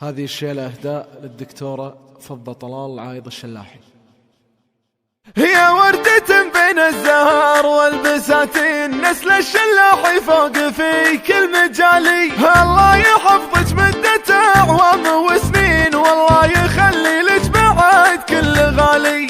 هذه الشيلة إهداء للدكتورة فضة طلال عايض الشلاحي. هي وردة بين الزهر والبساتين، نسل الشلاحي فوق في كل مجالي. الله يحفظك مدة أعوام وسنين، والله يخلي لك بعد كل غالي.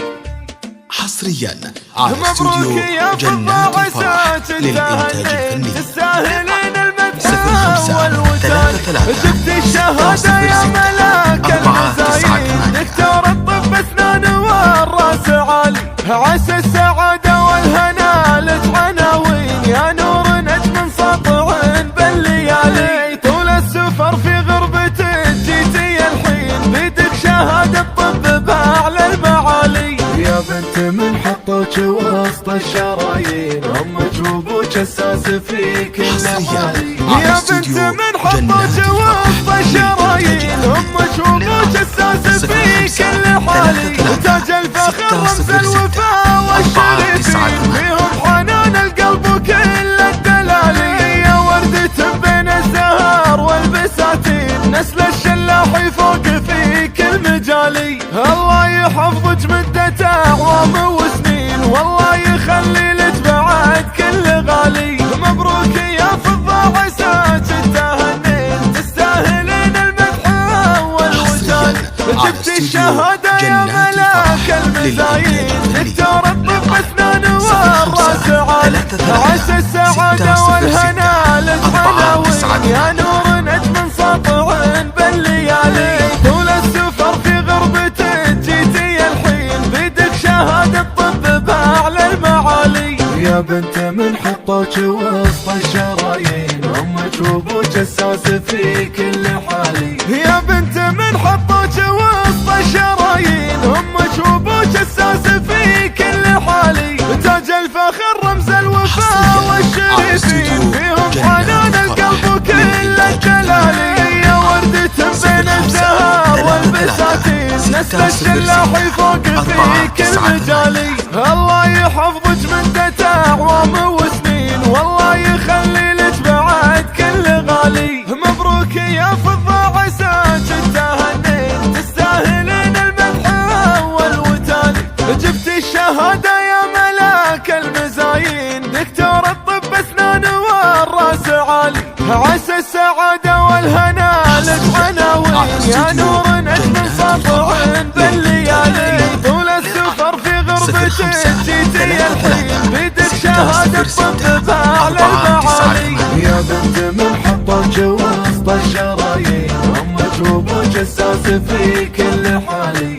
حصريا على استوديو جنات الفرح للإنتاج الفني. تستاهلين المدح 05-33 جبت الشهادة يا ملاك المزايين، دكتور الطب أسنان والراس عالي. عسى السعادة والهنا لك عناوين، يا نور نجم ساطع بالليالي. طول السفر في غربتك جيتي الحين، بيدك شهادة طب بأعلى المعالي. يا بنت من حطوك وسط الشرايين، امك وابوك اساس في كل حالي. يا بنت من حطوك وسط الشرايين، امك وابوك اساس في كل حالي. تاج الفخر رمز الوفاء والشريفين، فيهم حنان القلب وكل الدلالي. يا وردة بين الزهر والبساتين، نسل الشلاحي فوق في كل مجالي. الله يحفظك مدة أعوام وسنين، والله يخلي لك بعد كل غالي. مبروك يا فضة عساك تهنين، تستاهلين المدح والوجال. جبت الشهادة يا ملاك المزايين، دكتور الطب أسنان والراس عالي. عسى السعادة والهنا لك عناوين، يا نور نجم ساطع بالليالي. طول السفر في غربتك جيتي الحين، بيدك شهادة طب بأعلى المعالي. يا بنت من حطوك وسط الشرايين، امك وابوك اساس في كل حالي. يا بنت من حطوك وسط الشرايين، امك وابوك اساس في كل حالي. تاج الفخر رمز الوفاء والشريفين، فيهم حنان القلب وكل الجلالي. يا وردة بين الزهر والبساتين، نسل الشلاحي فوق في كل مجالي. الله يحفظك مدة أعوام وسنين، والله يخلي لك بعد كل غالي. مبروك يا فضة عساك تهنين، تستاهلين المدح والوتالي. جبت الشهادة يا ملاك المزايين، دكتور الطب أسنان والراس عالي. عسى السعادة والهنا لك عناوين، يا نور نجم ساطع بالليالي. طول السفر في غربتك جيتي الحين، بيدك شهادة طب بأعلى المعالي. يا بنت من حطوك وسط الشرايين، امك وابوك اساس في كل حالي.